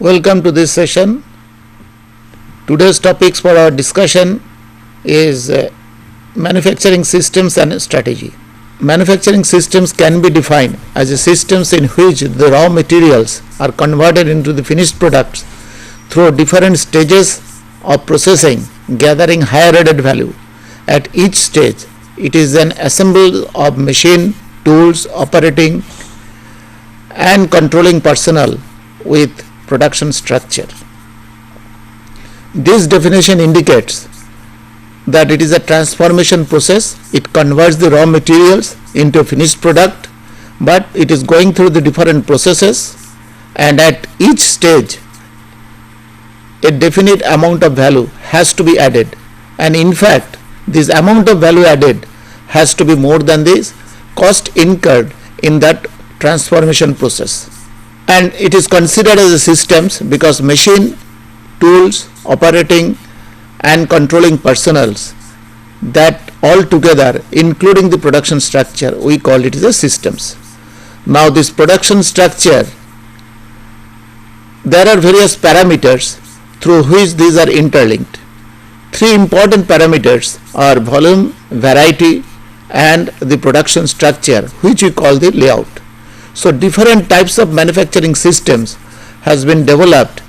Welcome to this session. Today's topics for our discussion is manufacturing systems and strategy. Manufacturing systems can be defined as systems in which the raw materials are converted into the finished products through different stages of processing, gathering higher added value. At each stage, it is an assemble of machine, tools, operating and controlling personnel with production structure. This definition indicates that it is a transformation process. It converts the raw materials into a finished product, but it is going through the different processes, and at each stage a definite amount of value has to be added, and in fact this amount of value added has to be more than this cost incurred in that transformation process. And it is considered as a systems because machine, tools, operating and controlling personnels, that all together including the production structure, we call it as a systems. Now this production structure, there are various parameters through which these are interlinked. Three important parameters are volume, variety and the production structure, which we call the layout. So different types of manufacturing systems has been developed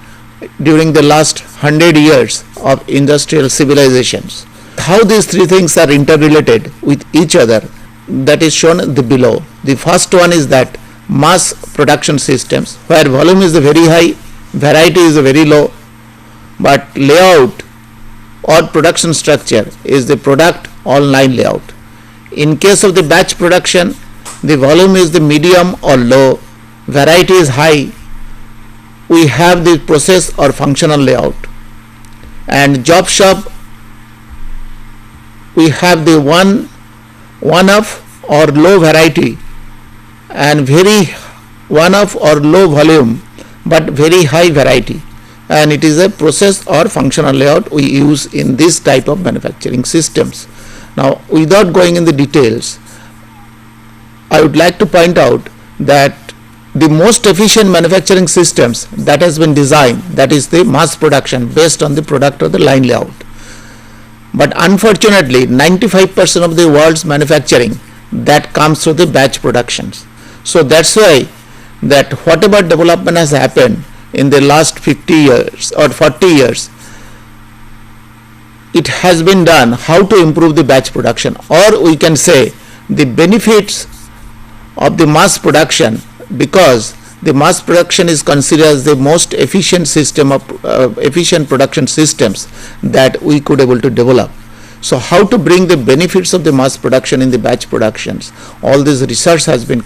during the last 100 years of industrial civilizations. How these three things are interrelated with each other, that is shown below. The first one is that mass production systems, where volume is very high, variety is very low, but layout or production structure is the product all line layout. In case of the batch production, the volume is the medium or low, variety is high, we have the process or functional layout. And job shop, we have the one-off or low variety and very one-off or low volume but very high variety, and it is a process or functional layout we use in this type of manufacturing systems. Now without going in the details, I would like to point out that the most efficient manufacturing systems that has been designed, that is the mass production based on the product or the line layout. But unfortunately 95% of the world's manufacturing that comes through the batch productions. So that's why that whatever development has happened in the last 50 years or 40 years, it has been done how to improve the batch production, or we can say the benefits of the mass production, because the mass production is considered as the most efficient system of efficient production systems that we could able to develop. So how to bring the benefits of the mass production in the batch productions, all this research has been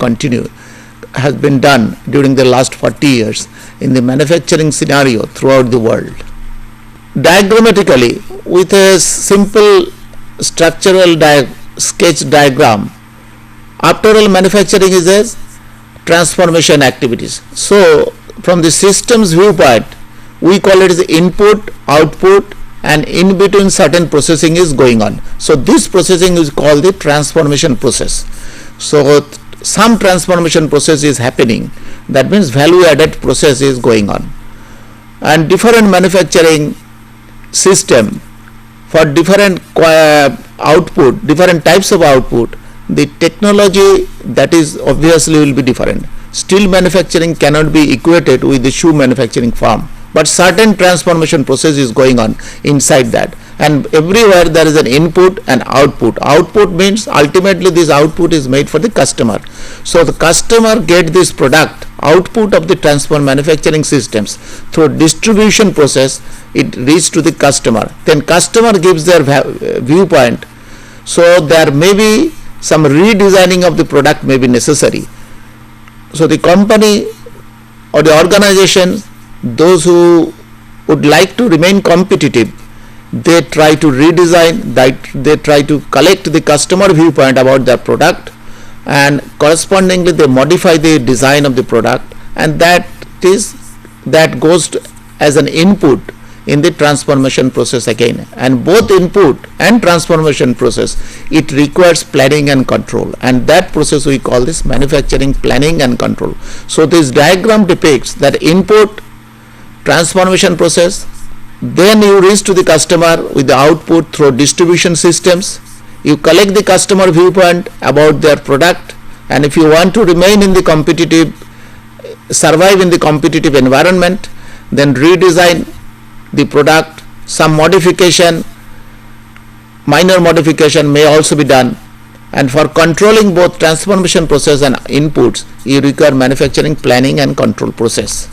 done during the last 40 years in the manufacturing scenario throughout the world. Diagrammatically, with a simple structural sketch diagram, after all manufacturing is a transformation activities. So from the systems viewpoint, we call it as input, output, and in between certain processing is going on. So this processing is called the transformation process. So some transformation process is happening, that means value added process is going on. And different manufacturing system for different output, different types of output, the technology that is obviously will be different. Steel manufacturing cannot be equated with the shoe manufacturing firm, but certain transformation process is going on inside that, and everywhere there is an input and output. Output means ultimately this output is made for the customer. So the customer get this product, output of the manufacturing systems through distribution process, it reaches to the customer. Then customer gives their viewpoint. So there may be some redesigning of the product may be necessary. So the company or the organization, those who would like to remain competitive, they try to redesign, they try to collect the customer viewpoint about their product, and correspondingly they modify the design of the product, and that goes as an input in the transformation process again. And both input and transformation process, it requires planning and control, and that process we call this manufacturing planning and control. So this diagram depicts that input transformation process. Then you reach to the customer with the output through distribution systems. You collect the customer viewpoint about their product, and if you want to remain in the competitive, survive in the competitive environment, then redesign the product. Some modification, minor modification may also be done. And for controlling both transformation process and inputs, you require manufacturing planning and control process.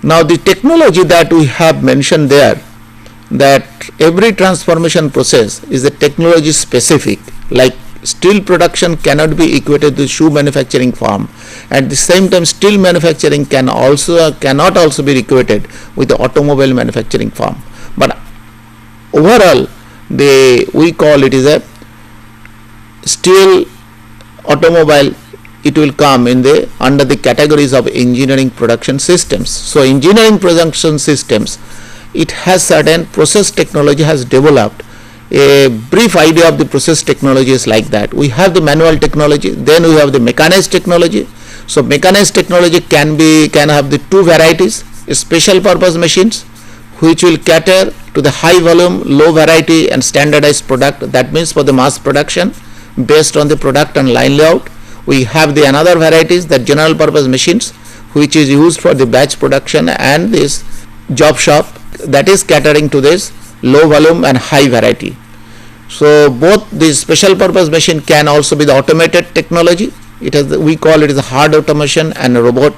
Now the technology that we have mentioned there, that every transformation process is a technology specific, like steel production cannot be equated to shoe manufacturing farm. At the same time, steel manufacturing cannot also be equated with the automobile manufacturing farm. But overall, we call it is a steel automobile. It will come in under the categories of engineering production systems. So engineering production systems, it has certain process technology has developed. A brief idea of the process technology is like that. We have the manual technology, then we have the mechanized technology. So mechanized technology can have the two varieties: special purpose machines, which will cater to the high volume, low variety and standardized product. That means for the mass production based on the product and line layout. We have the another varieties, that general purpose machines, which is used for the batch production and this job shop, that is catering to this low volume and high variety. So both the special purpose machine can also be the automated technology. We call it as a hard automation and a robot.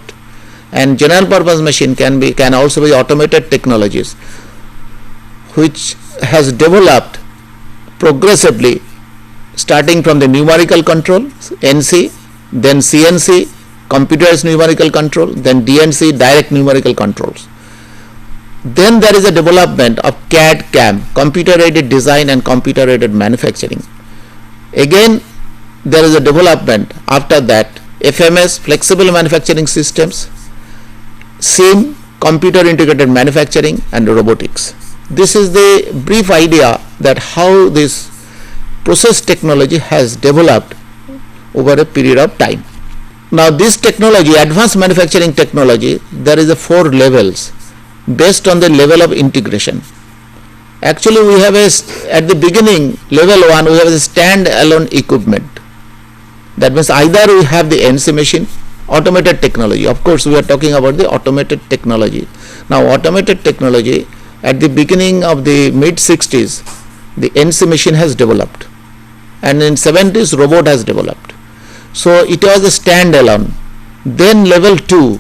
And general purpose machine can also be automated technologies, which has developed progressively, starting from the numerical control, NC, then CNC, computerized numerical control, then DNC, direct numerical controls. Then there is a development of CAD CAM, computer aided design and computer aided manufacturing. Again, there is a development after that, FMS, flexible manufacturing systems, CIM, computer integrated manufacturing and robotics. This is the brief idea that how this process technology has developed over a period of time. Now this technology, advanced manufacturing technology, there is a 4 levels based on the level of integration. Actually we have at the beginning, level 1, we have a stand-alone equipment. That means either we have the NC machine, automated technology. Of course we are talking about the automated technology. Now automated technology, at the beginning of the mid-60s, the NC machine has developed, and in 70s robot has developed. So it was a stand-alone. Then level 2,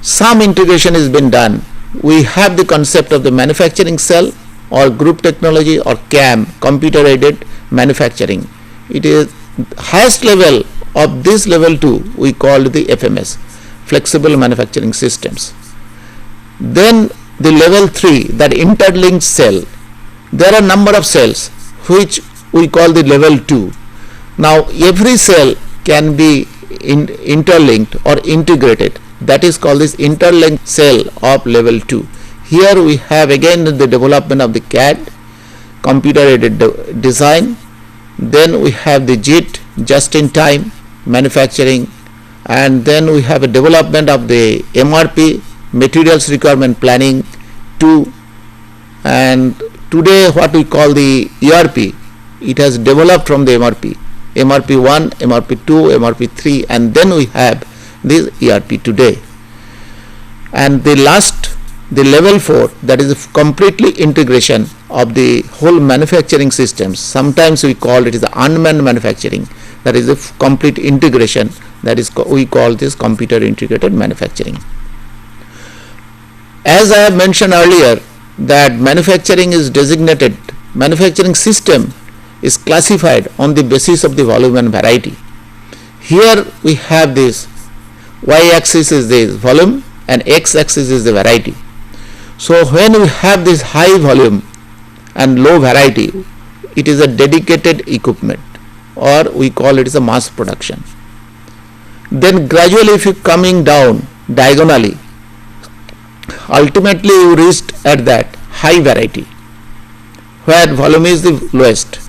some integration has been done. We have the concept of the manufacturing cell or group technology or CAM, computer aided manufacturing. It is highest level of this level 2 we called the FMS, flexible manufacturing systems. Then the level 3, that interlinked cell. There are number of cells which we call the level 2. Now every cell can be interlinked or integrated. That is called this interlinked cell of level 2. Here we have again the development of the CAD, computer aided design. Then we have the JIT, just in time manufacturing, and then we have a development of the MRP, materials requirement planning 2, and today what we call the ERP, it has developed from the MRP 1, MRP 2, MRP 3, and then we have this ERP today. And the last, the level 4, that is completely integration of the whole manufacturing systems. Sometimes we call it the unmanned manufacturing. That is a complete integration. That is, we call this computer integrated manufacturing. As I have mentioned earlier, that manufacturing is designated, manufacturing system is classified on the basis of the volume and variety. Here we have this y-axis is the volume and x-axis is the variety. So when we have this high volume and low variety, it is a dedicated equipment, or we call it as a mass production. Then gradually if you coming down diagonally, ultimately you reached at that high variety where volume is the lowest.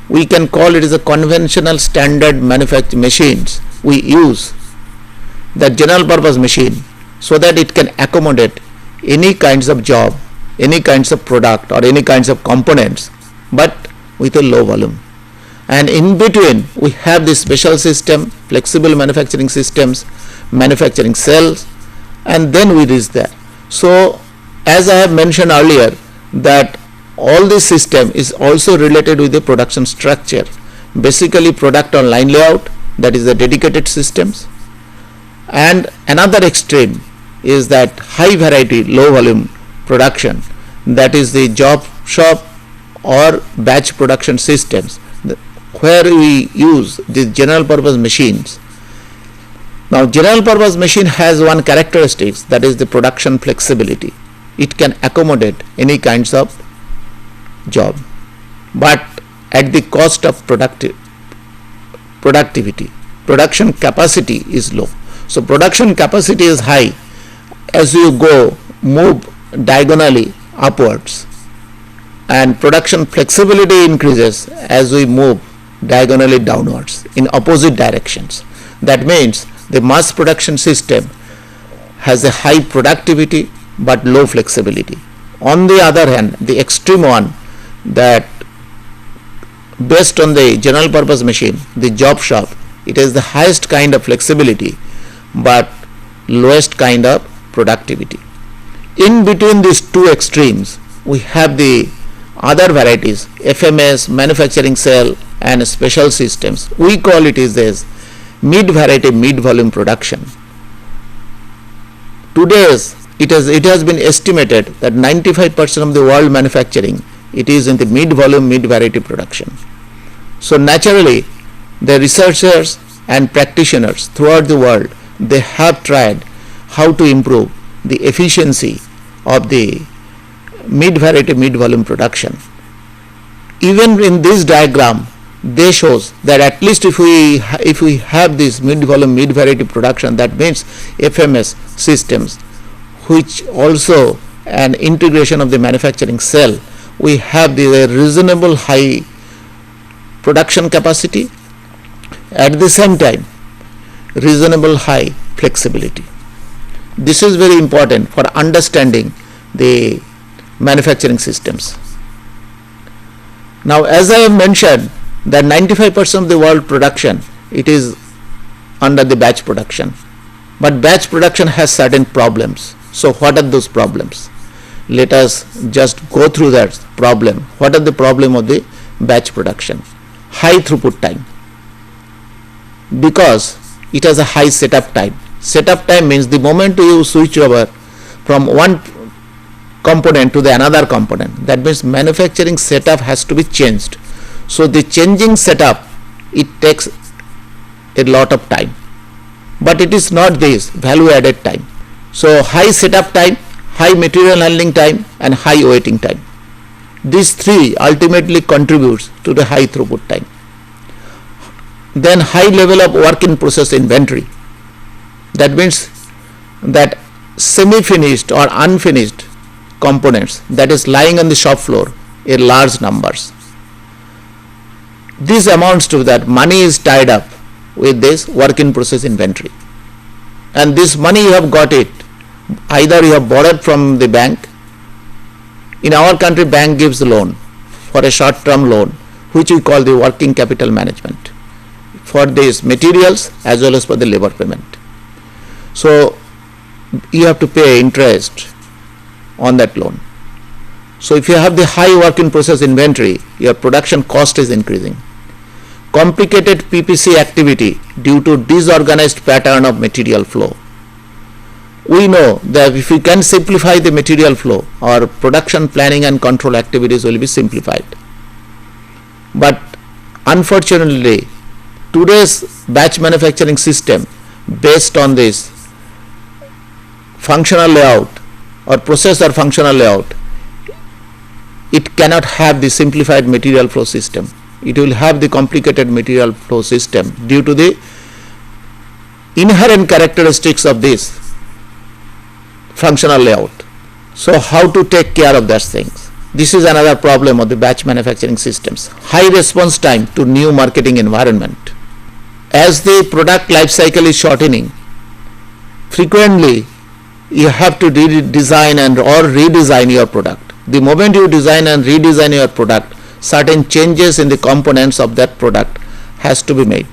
We can call it as a conventional standard manufacturing machines. We use the general purpose machine so that it can accommodate any kinds of job, any kinds of product or any kinds of components, but with a low volume. And in between we have the special system, flexible manufacturing systems, manufacturing cells, and then we reach there. So as I have mentioned earlier, that all this system is also related with the production structure. Basically product on line layout, that is the dedicated systems, and another extreme is that high variety low volume production, that is the job shop or batch production systems, where we use the general purpose machines. Now general purpose machine has one characteristic, that is the production flexibility. It can accommodate any kinds of job, but at the cost of productivity. Production capacity is low. So production capacity is high as you move diagonally upwards, and production flexibility increases as we move diagonally downwards in opposite directions. That means the mass production system has a high productivity but low flexibility. On the other hand, the extreme one, that based on the general purpose machine, the job shop, it has the highest kind of flexibility but lowest kind of productivity. In between these two extremes we have the other varieties, FMS, manufacturing cell, and special systems. We call it as mid variety mid volume production. Today's it has been estimated that 95% of the world manufacturing, it is in the mid volume mid variety production. So naturally the researchers and practitioners throughout the world, they have tried how to improve the efficiency of the mid variety mid volume production. Even in this diagram they shows that at least if we have this mid volume mid variety production, that means FMS systems, which also an integration of the manufacturing cell, we have the reasonable high production capacity, at the same time reasonable high flexibility. This is very important for understanding the manufacturing systems. Now as I have mentioned that 95% of the world production, it is under the batch production, but batch production has certain problems. So what are those problems? Let us just go through that problem. What are the problem of the batch production? High throughput time, because it has a high setup time. Setup time means the moment you switch over from one component to the another component, that means manufacturing setup has to be changed. So the changing setup, it takes a lot of time, but it is not this value added time. So high setup time, high material handling time, and high waiting time. These three ultimately contributes to the high throughput time. Then high level of work in process inventory. That means that semi-finished or unfinished components that is lying on the shop floor in large numbers. This amounts to that money is tied up with this work in process inventory, and this money you have got it, either you have borrowed from the bank. In our country, bank gives a loan for a short term loan, which we call the working capital management, for these materials as well as for the labor payment. So you have to pay interest on that loan. So if you have the high work in process inventory, your production cost is increasing. Complicated PPC activity due to disorganized pattern of material flow. We know that if we can simplify the material flow, our production planning and control activities will be simplified. But unfortunately, today's batch manufacturing system based on this functional layout or process or functional layout, it cannot have the simplified material flow system. It will have the complicated material flow system due to the inherent characteristics of this functional layout. So how to take care of those things? This is another problem of the batch manufacturing systems. High response time to new marketing environment. As the product life cycle is shortening, frequently you have to design and or redesign your product. The moment you design and redesign your product, certain changes in the components of that product has to be made.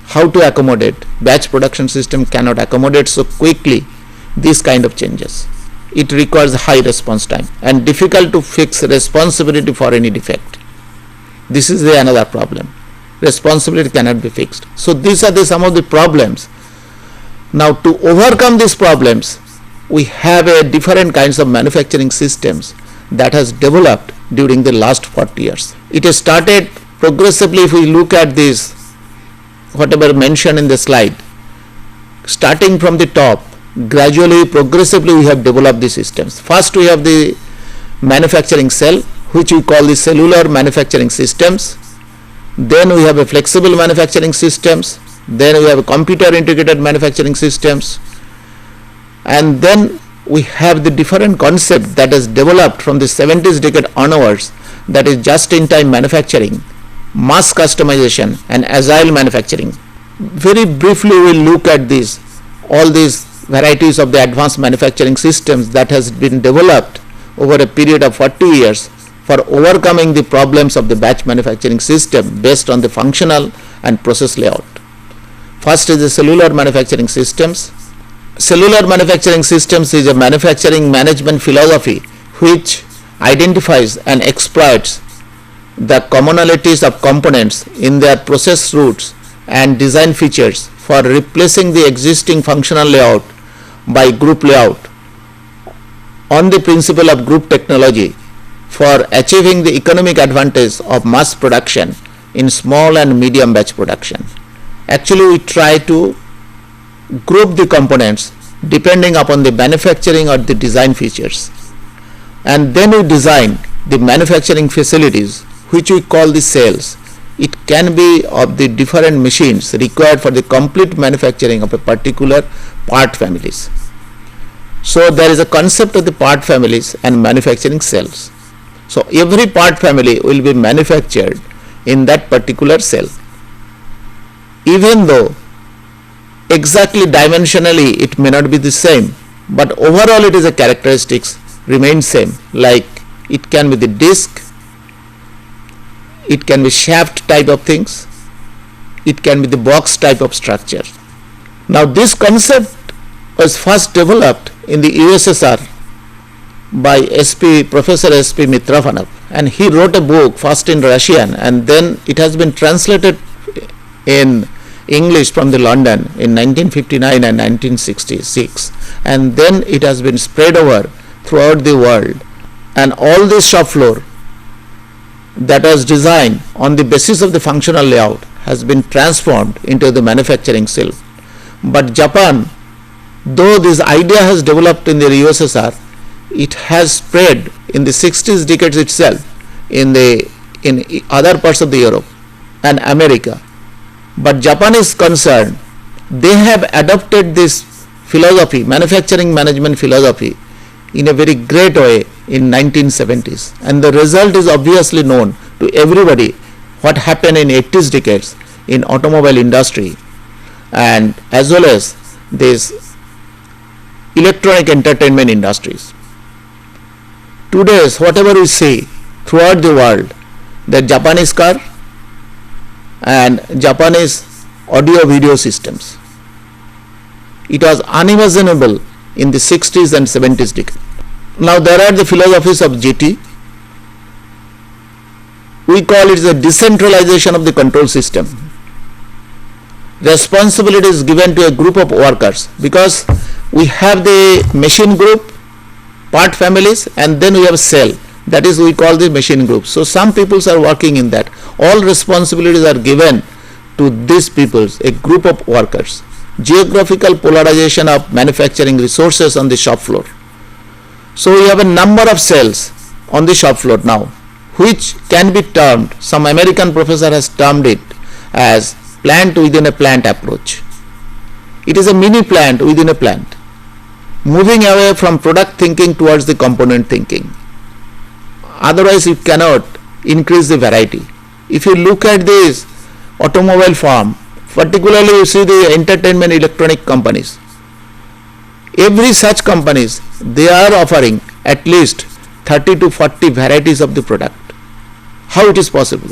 How to accommodate? Batch production system cannot accommodate so quickly these kind of changes. It requires high response time and difficult to fix responsibility for any defect. This is another problem. Responsibility cannot be fixed. So these are some of the problems. Now to overcome these problems, we have different kinds of manufacturing systems that has developed during the last 40 years. It has started progressively. If we look at this, whatever mentioned in the slide, starting from the top, gradually, progressively we have developed the systems. First we have the manufacturing cell, which we call the cellular manufacturing systems. Then we have a flexible manufacturing systems. Then we have a computer integrated manufacturing systems. And then we have the different concept that is developed from the 70s decade onwards, that is just-in-time manufacturing, mass customization and agile manufacturing. Very briefly we will look at this, all these varieties of the advanced manufacturing systems that has been developed over a period of 40 years for overcoming the problems of the batch manufacturing system based on the functional and process layout. First is the cellular manufacturing systems. Cellular manufacturing systems is a manufacturing management philosophy which identifies and exploits the commonalities of components in their process routes and design features for replacing the existing functional layout by group layout on the principle of group technology for achieving the economic advantage of mass production in small and medium batch production. Actually, we try to group the components depending upon the manufacturing or the design features, and then we design the manufacturing facilities which we call the cells. It can be of the different machines required for the complete manufacturing of a particular part families. So there is a concept of the part families and manufacturing cells. So every part family will be manufactured in that particular cell. Even though exactly dimensionally it may not be the same, but overall it is a characteristics remain same, like it can be the disc, it can be shaft type of things, it can be the box type of structure. Now this concept was first developed in the USSR by Professor S.P. Mitrofanoff, and he wrote a book first in Russian and then it has been translated in English from the London in 1959 and 1966, and then it has been spread over throughout the world, and all this shop floor that was designed on the basis of the functional layout has been transformed into the manufacturing cell. But Japan, though this idea has developed in the USSR, it has spread in the 60s decades itself in other parts of the Europe and America. But Japan is concerned, they have adopted this philosophy, manufacturing management philosophy, in a very great way in 1970s, and the result is obviously known to everybody what happened in 80s decades in automobile industry and as well as this electronic entertainment industries. Today, whatever we see throughout the world, the Japanese car and Japanese audio video systems, it was unimaginable in the 60s and 70s decade. Now there are the philosophies of GT. We call it the decentralization of the control system. Responsibility is given to a group of workers because we have the machine group, part families, and then we have cell, that is we call the machine group. So some peoples are working in that. All responsibilities are given to these peoples, a group of workers. Geographical polarization of manufacturing resources on the shop floor. So we have a number of cells on the shop floor now, which can be termed, some American professor has termed it as plant within a plant approach. It is a mini plant within a plant, moving away from product thinking towards the component thinking. Otherwise you cannot increase the variety. If you look at this automobile farm, particularly you see the entertainment electronic companies, Every such companies, they are offering at least 30 to 40 varieties of the product. How it is possible?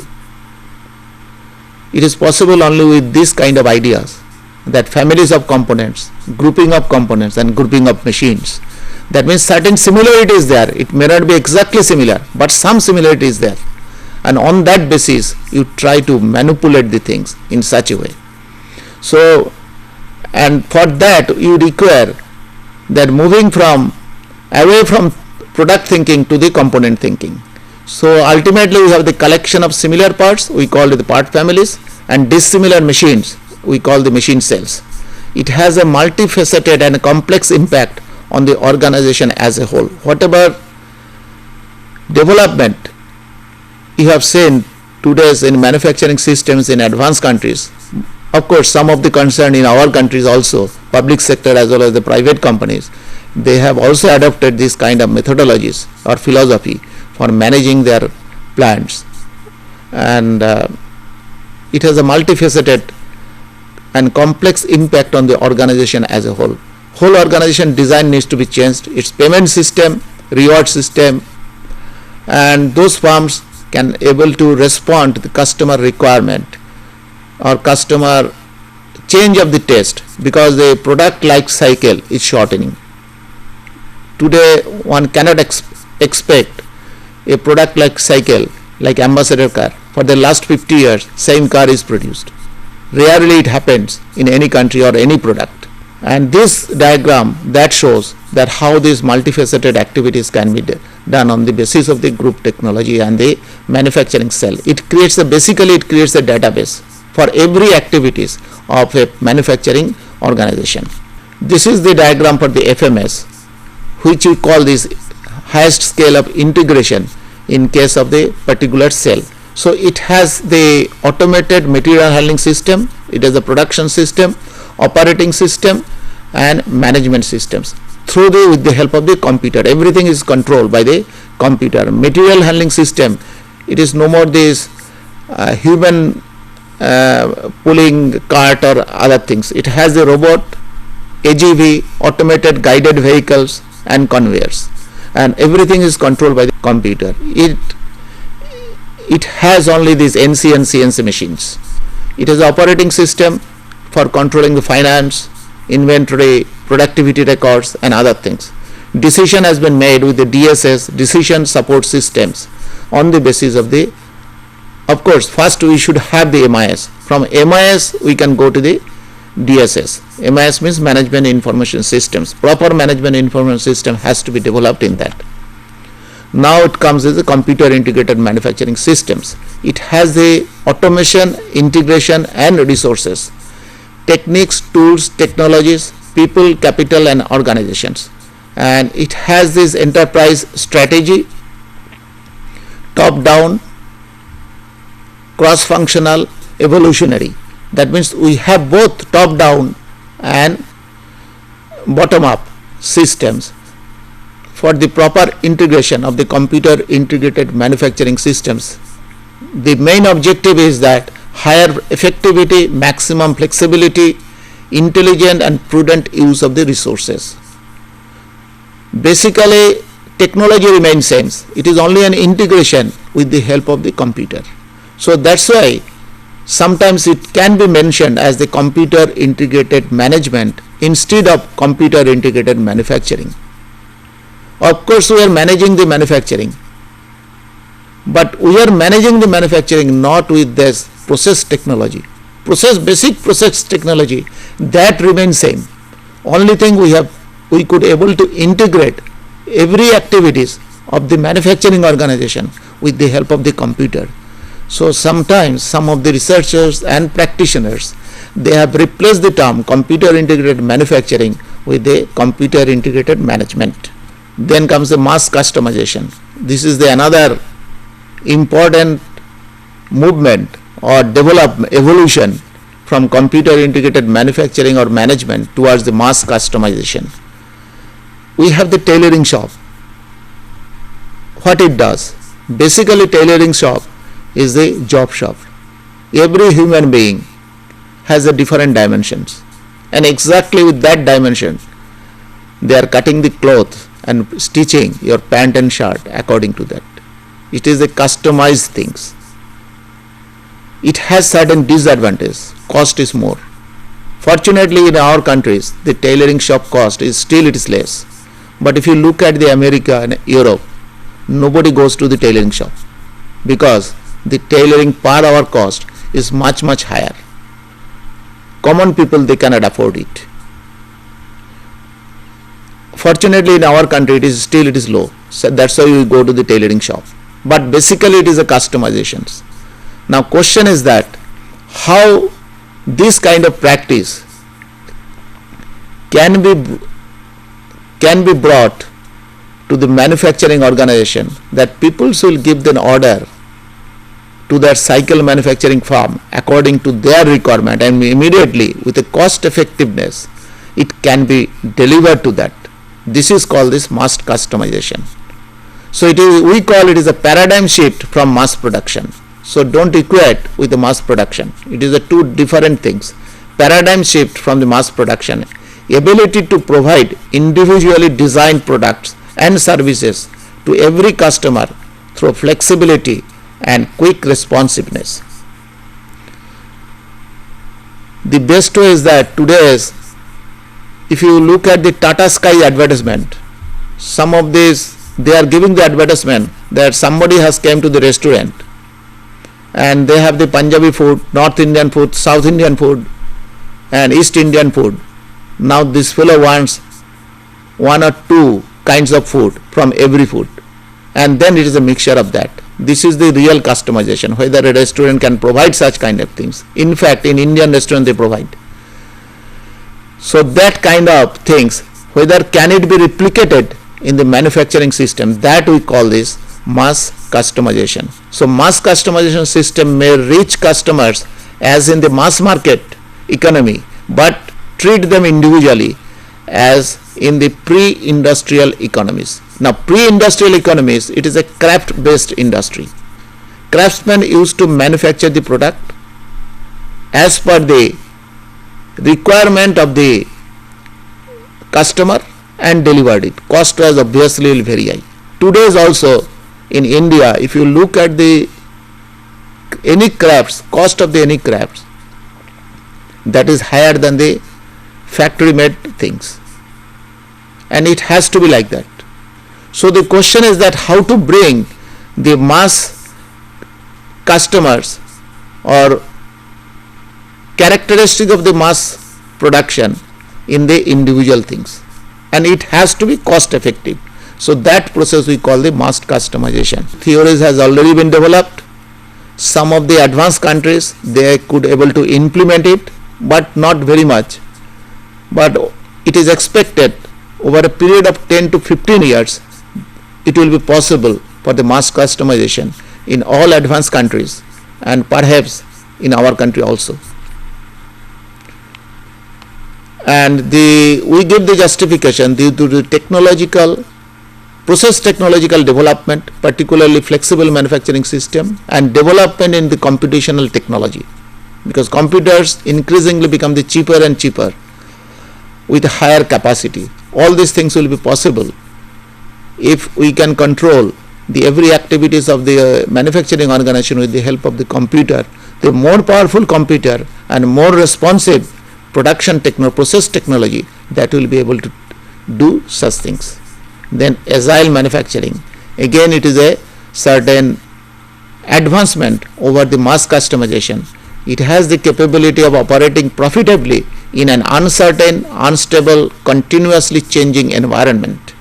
It is possible only with this kind of ideas, that families of components, grouping of components and grouping of machines. That means certain similarity is there. It may not be exactly similar, but some similarity is there. And on that basis, you try to manipulate the things in such a way. So, and for that you require that moving from away from product thinking to the component thinking. So ultimately we have the collection of similar parts, we call it the part families, and dissimilar machines, we call the machine cells. It has a multifaceted and complex impact on the organization as a whole. Whatever development you have seen today's in manufacturing systems in advanced countries, of course some of the concern in our countries also, public sector as well as the private companies, they have also adopted this kind of methodologies or philosophy for managing their plants, and it has a multifaceted and complex impact on the organization as a whole. Whole organization design needs to be changed, its payment system, reward system, and those firms can able to respond to the customer requirement or customer change of the taste, because the product life cycle is shortening. Today one cannot expect a product life cycle like ambassador car. For the last 50 years same car is produced. Rarely it happens in any country or any product. And this diagram that shows that how these multifaceted activities can be done on the basis of the group technology and the manufacturing cell. It creates a database for every activities of a manufacturing organization. This is the diagram for the FMS, which we call this highest scale of integration in case of the particular cell. So it has the automated material handling system, it has the production system, operating system and management systems with the help of the computer. Everything is controlled by the computer. Material handling system, it is no more this human pulling cart or other things. It has the robot, AGV, automated guided vehicles and conveyors, and everything is controlled by the computer. It has only these NC and CNC machines. It has operating system for controlling the finance, inventory, productivity records and other things. Decision has been made with the DSS, decision support systems, on the basis of the, of course first we should have the MIS. From MIS we can go to the DSS. MIS means management information systems. Proper management information system has to be developed in that. Now it comes as the computer integrated manufacturing systems. It has the automation, integration and resources, techniques, tools, technologies, people, capital and organizations. And it has this enterprise strategy, top down, cross functional, evolutionary. That means we have both top down and bottom up systems for the proper integration of the computer integrated manufacturing systems. The main objective is that higher effectivity, maximum flexibility, intelligent and prudent use of the resources. Basically technology remains same, it is only an integration with the help of the computer. So that's why sometimes it can be mentioned as the computer integrated management instead of computer integrated manufacturing. Of course we are managing the manufacturing, but we are managing the manufacturing not with this process technology. Basic process technology, that remains same. Only thing we could able to integrate every activities of the manufacturing organization with the help of the computer. So sometimes some of the researchers and practitioners, they have replaced the term computer integrated manufacturing with the computer integrated management. Then comes the mass customization. This is the another important movement or evolution from computer integrated manufacturing or management towards the mass customization. We have the tailoring shop. What it does? Basically tailoring shop is the job shop. Every human being has a different dimensions, and exactly with that dimension they are cutting the cloth and stitching your pant and shirt according to that. It is a customized things. It has certain disadvantages. Cost is more. Fortunately, in our countries, the tailoring shop cost is still it is less. But if you look at the America and Europe, nobody goes to the tailoring shop because the tailoring per hour cost is much higher. Common people, they cannot afford it. Fortunately, in our country, it is low. So that's why we go to the tailoring shop. But basically, it is a customizations. Now, question is that how this kind of practice can be brought to the manufacturing organization, that people will give an order to their cycle manufacturing firm according to their requirement, and immediately with a cost effectiveness it can be delivered to that. This is called this mass customization. So we call it is a paradigm shift from mass production. So don't equate with the mass production. It is a two different things. Paradigm shift from the mass production, ability to provide individually designed products and services to every customer through flexibility and quick responsiveness. The best way is that today's, if you look at the Tata Sky advertisement, some of these, they are giving the advertisement that somebody has came to the restaurant and they have the Punjabi food, North Indian food, South Indian food and East Indian food. Now this fellow wants one or two kinds of food from every food, and then it is a mixture of that. This is the real customization, whether a restaurant can provide such kind of things. In fact, in Indian restaurant they provide. So that kind of things, whether can it be replicated in the manufacturing system, that we call this mass customization. So mass customization system may reach customers as in the mass market economy, but treat them individually as in the pre-industrial economies. Now pre-industrial economies, it is a craft based industry. Craftsmen used to manufacture the product as per the requirement of the customer and delivered it. Cost was obviously very high. Today's also in India, if you look at the any crafts, cost of the any crafts, that is higher than the factory made things, and it has to be like that. So the question is that how to bring the mass customers or characteristic of the mass production in the individual things, and it has to be cost effective. So that process we call the mass customization. Theories has already been developed. Some of the advanced countries, they could able to implement it, but not very much. But it is expected over a period of 10 to 15 years, it will be possible for the mass customization in all advanced countries and perhaps in our country also. And we give the justification due to the process technological development, particularly flexible manufacturing system, and development in the computational technology, because computers increasingly become the cheaper and cheaper with higher capacity. All these things will be possible if we can control the every activities of the manufacturing organization with the help of the computer. The more powerful computer and more responsive production process technology, that will be able to do such things. Then agile manufacturing, again it is a certain advancement over the mass customization. It has the capability of operating profitably in an uncertain, unstable, continuously changing environment.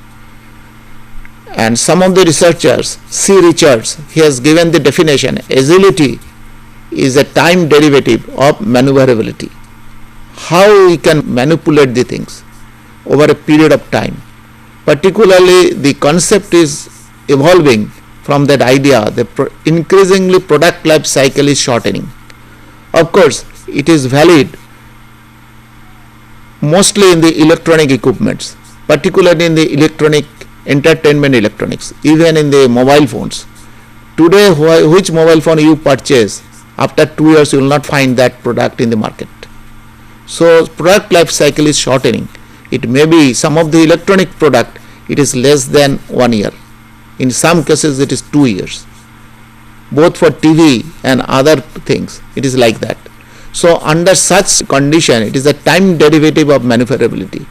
And some of the researchers, C. Richards, he has given the definition: agility is a time derivative of maneuverability. How we can manipulate the things over a period of time. Particularly the concept is evolving from that idea, increasingly product life cycle is shortening. Of course, it is valid mostly in the electronic equipments, particularly in the electronic entertainment electronics, even in the mobile phones. Today, which mobile phone you purchase, after 2 years you will not find that product in the market. So product life cycle is shortening. It may be some of the electronic product, it is less than 1 year. In some cases it is 2 years. Both for TV and other things, it is like that. So under such condition, it is a time derivative of manufacturability.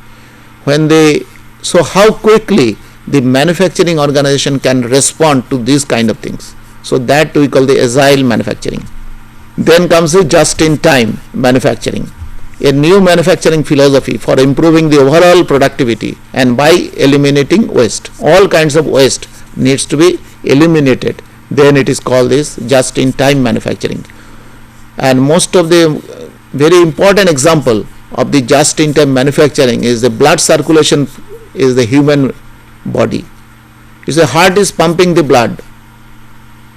So how quickly the manufacturing organization can respond to these kind of things. So that we call the agile manufacturing. Then comes the just-in-time manufacturing, a new manufacturing philosophy for improving the overall productivity and by eliminating waste. All kinds of waste needs to be eliminated. Then it is called this just-in-time manufacturing. And most of the very important example of the just-in-time manufacturing is the blood circulation is the human body. If the heart is pumping the blood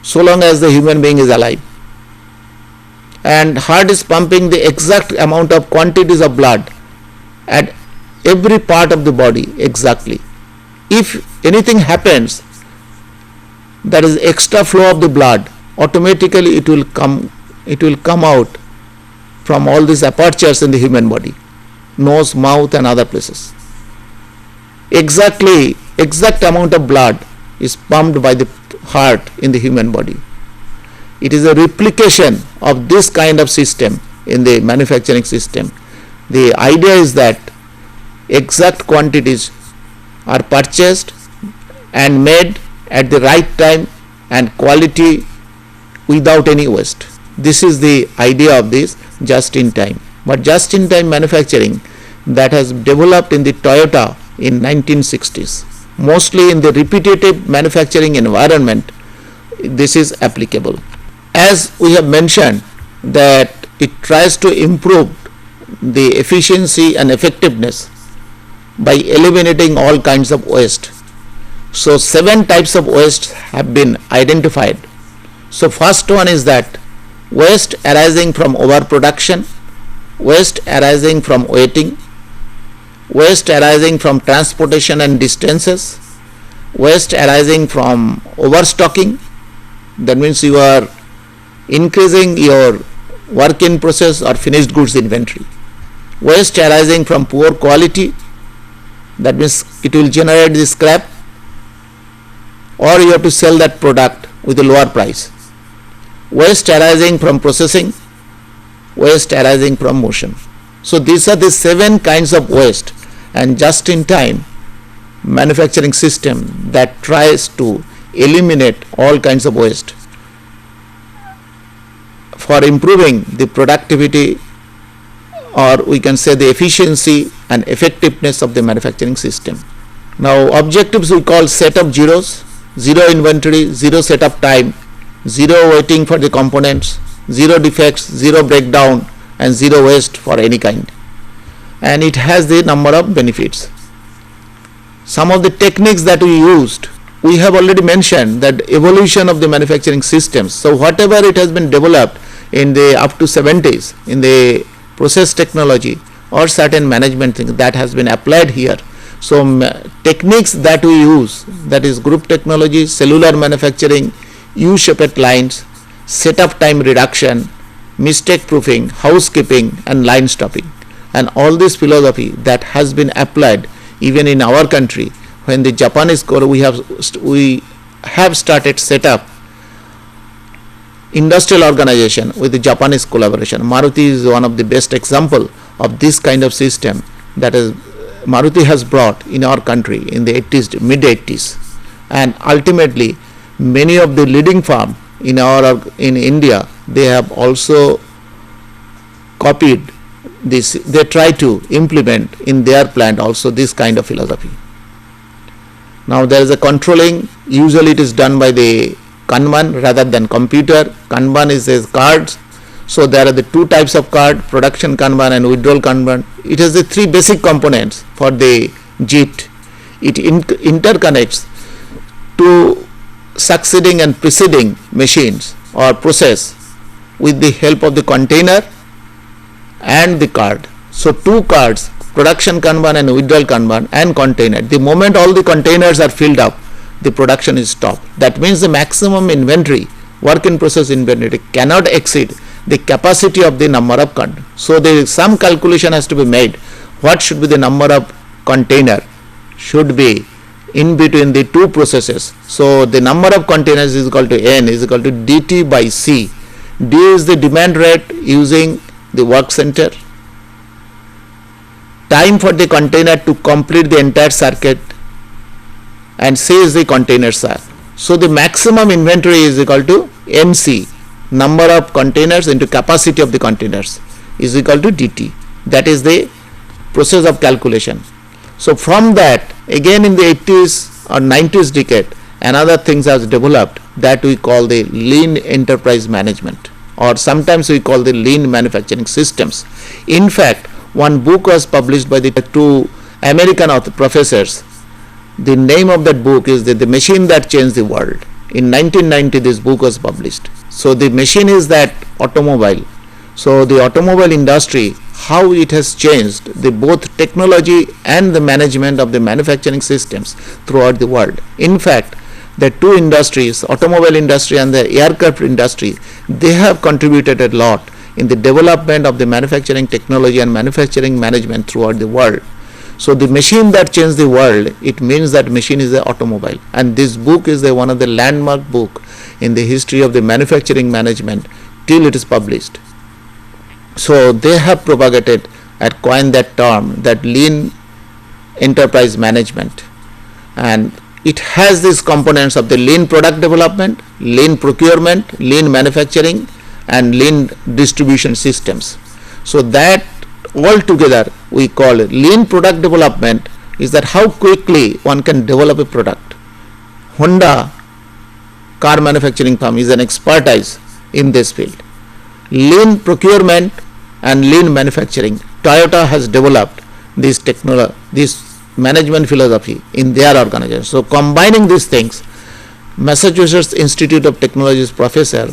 so long as the human being is alive, and heart is pumping the exact amount of quantities of blood at every part of the body exactly. If anything happens, that is extra flow of the blood, automatically it will come out from all these apertures in the human body, nose, mouth and other places. Exact amount of blood is pumped by the heart in the human body. It is a replication of this kind of system in the manufacturing system. The idea is that exact quantities are purchased and made at the right time and quality without any waste. This is the idea of this just-in-time. But just-in-time manufacturing that has developed in the Toyota in 1960s, mostly in the repetitive manufacturing environment, this is applicable. As we have mentioned that it tries to improve the efficiency and effectiveness by eliminating all kinds of waste. So 7 types of waste have been identified. So first one is that waste arising from overproduction, waste arising from waiting, waste arising from transportation and distances, waste arising from overstocking, that means you are increasing your work in process or finished goods inventory, waste arising from poor quality, that means it will generate the scrap, or you have to sell that product with a lower price, waste arising from processing, waste arising from motion. So these are the 7 kinds of waste, and just-in-time manufacturing system that tries to eliminate all kinds of waste for improving the productivity, or we can say the efficiency and effectiveness of the manufacturing system. Now objectives we call set of zeros, zero inventory, zero setup time, zero waiting for the components, zero defects, zero breakdown and zero waste for any kind. And it has the number of benefits. Some of the techniques that we used, we have already mentioned that evolution of the manufacturing systems. So whatever it has been developed in the up to 70s in the process technology or certain management things that has been applied here. So techniques that we use, that is group technology, cellular manufacturing, U-shaped lines, setup time reduction, mistake proofing, housekeeping and line stopping, and all this philosophy that has been applied even in our country. When the Japanese we have started set up industrial organization with the Japanese collaboration. Maruti is one of the best example of this kind of system that is Maruti has brought in our country in the 80s, mid 80s, and ultimately many of the leading firms in India, they have also copied this. They try to implement in their plant also this kind of philosophy. Now there is a controlling, usually it is done by the Kanban rather than computer. Kanban is cards. So there are the 2 types of card, production Kanban and withdrawal Kanban. It has the 3 basic components for the JIT. It interconnects 2 succeeding and preceding machines or process with the help of the container and the card. So 2 cards, production Kanban and withdrawal Kanban and container. The moment all the containers are filled up, the production is stopped. That means the maximum inventory, work in process inventory cannot exceed the capacity of the number of cards. So there is some calculation has to be made. What should be the number of container should be in between the two processes. So the number of containers is equal to N is equal to dt by C. D is the demand rate using the work center, time for the container to complete the entire circuit, and C is the container size. So the maximum inventory is equal to MC, number of containers into capacity of the containers, is equal to dt. That is the process of calculation. So from that, again in the 80s or 90s decade, another things has developed that we call the lean enterprise management, or sometimes we call the lean manufacturing systems. In fact, one book was published by the two American professors. The name of that book is the Machine That Changed the World. In 1990, this book was published. So the machine is that automobile. So the automobile industry, how it has changed the both technology and the management of the manufacturing systems throughout the world. In fact, the two industries, automobile industry and the aircraft industry, they have contributed a lot in the development of the manufacturing technology and manufacturing management throughout the world. So the machine that changed the world, it means that machine is the automobile, and this book is one of the landmark book in the history of the manufacturing management till it is published. So they have propagated and coined that term, that lean enterprise management, and it has these components of the lean product development, lean procurement, lean manufacturing, and lean distribution systems. So that all together we call it lean product development. Is that how quickly one can develop a product. Honda car manufacturing firm is an expertise in this field. Lean procurement and lean manufacturing, Toyota has developed this technology, this management philosophy in their organization. So combining these things, Massachusetts Institute of Technology's professor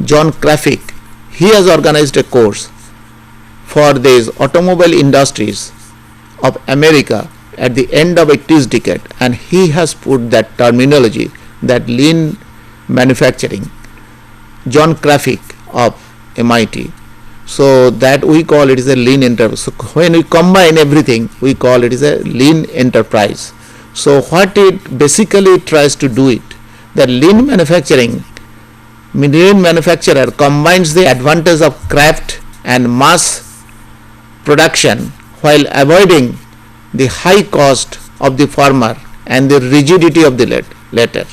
John Krafik, he has organized a course for these automobile industries of America at the end of 80s decade, and he has put that terminology, that lean manufacturing, John Krafik of MIT. So that we call it is a lean enterprise. So when we combine everything, we call it is a lean enterprise. So what it basically tries to do it, that lean manufacturing, lean manufacturer combines the advantage of craft and mass production while avoiding the high cost of the former and the rigidity of the latter.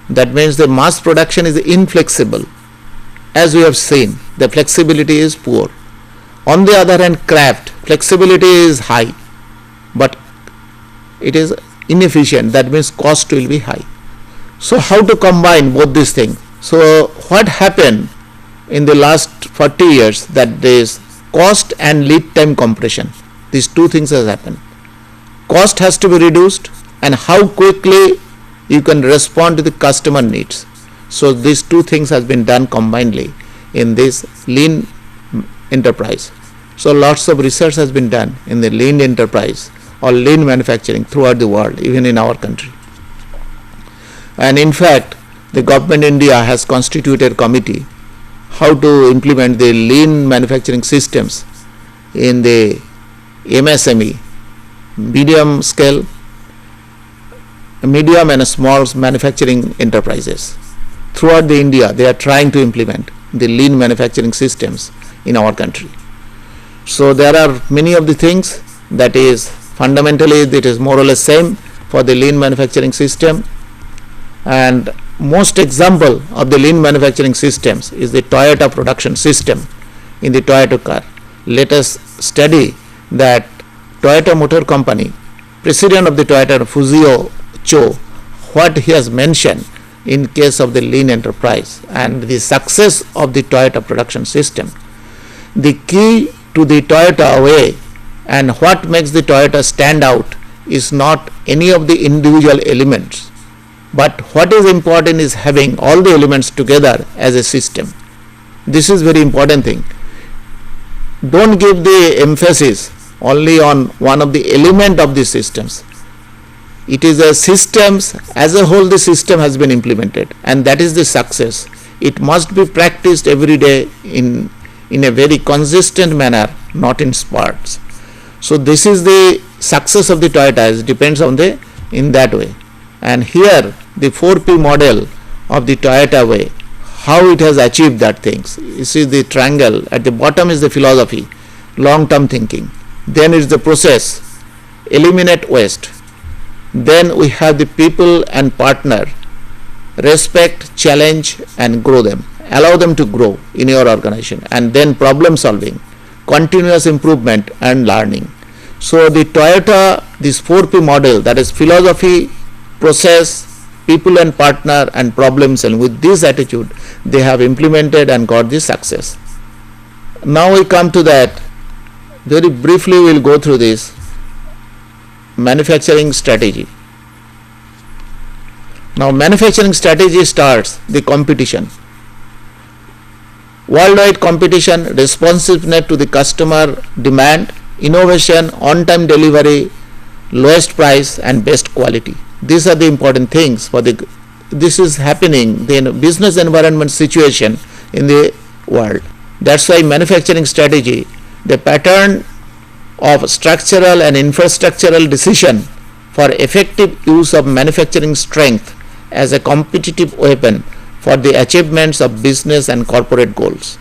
That means the mass production is inflexible. As we have seen, the flexibility is poor. On the other hand, craft flexibility is high, but it is inefficient. That means cost will be high. So how to combine both these things? So what happened in the last 40 years, that this cost and lead time compression, these two things has happened. Cost has to be reduced, and how quickly you can respond to the customer needs. So these two things has been done combinedly in this lean enterprise. So lots of research has been done in the lean enterprise or lean manufacturing throughout the world, even in our country. And in fact, the government India has constituted a committee how to implement the lean manufacturing systems in the MSME, medium scale, medium and small manufacturing enterprises. Throughout the India, they are trying to implement the lean manufacturing systems in our country. So there are many of the things that is fundamentally it is more or less same for the lean manufacturing system, and most example of the lean manufacturing systems is the Toyota production system in the Toyota car. Let us study that Toyota Motor Company, president of the Toyota, Fuzio Cho, what he has mentioned in case of the lean enterprise and the success of the Toyota production system. The key to the Toyota way and what makes the Toyota stand out is not any of the individual elements, but what is important is having all the elements together as a system. This is very important thing. Don't give the emphasis only on one of the element of the systems. It is a systems as a whole. The system has been implemented, and that is the success. It must be practiced every day in a very consistent manner, not in spurts. So this is the success of the Toyota depends on the in that way. And here the 4P model of the Toyota way, how it has achieved that things. You see the triangle at the bottom is the philosophy, long term thinking. Then is the process, eliminate waste. Then we have the people and partner, respect, challenge and grow them, allow them to grow in your organization. And then problem solving, continuous improvement and learning. So the Toyota, this 4P model, that is philosophy, process, people and partner and problem solving, with this attitude they have implemented and got this success. Now we come to that, very briefly we will go through this manufacturing strategy. Now manufacturing strategy starts the competition. Worldwide competition, responsiveness to the customer demand, innovation, on-time delivery, lowest price and best quality. These are the important things for the, this is happening in business environment situation in the world. That's why manufacturing strategy, the pattern of structural and infrastructural decision for effective use of manufacturing strength as a competitive weapon for the achievements of business and corporate goals.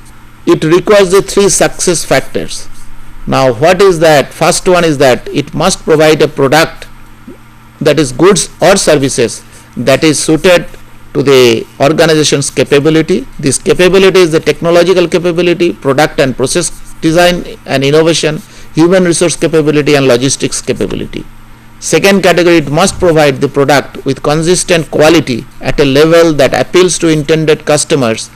It requires the 3 success factors. Now what is that? First one is that it must provide a product, that is goods or services, that is suited to the organization's capability. This capability is the technological capability, product and process design and innovation, human resource capability and logistics capability. Second category, it must provide the product with consistent quality at a level that appeals to intended customers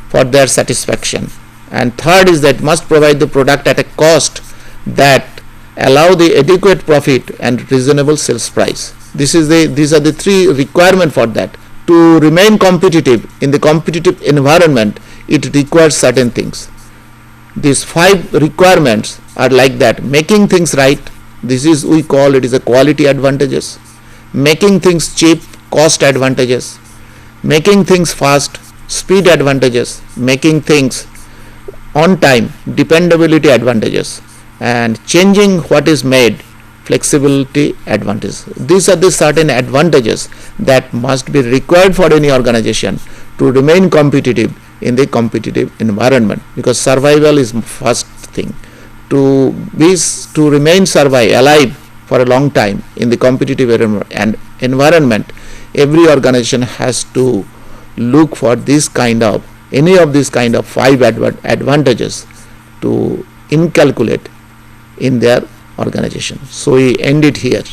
for their satisfaction. And third is that it must provide the product at a cost that allow the adequate profit and reasonable sales price. These are the 3 requirements for that. To remain competitive in the competitive environment, it requires certain things. These 5 requirements are like that: making things right, this is, we call it is a quality advantages; making things cheap, cost advantages; making things fast, speed advantages; making things on time, dependability advantages; and changing what is made, flexibility advantages. These are the certain advantages that must be required for any organization to remain competitive in the competitive environment, because survival is first thing. To remain alive for a long time in the competitive environment, every organization has to look for this kind of, any of these kind of 5 advantages to inculcate in their organization. So we end it here.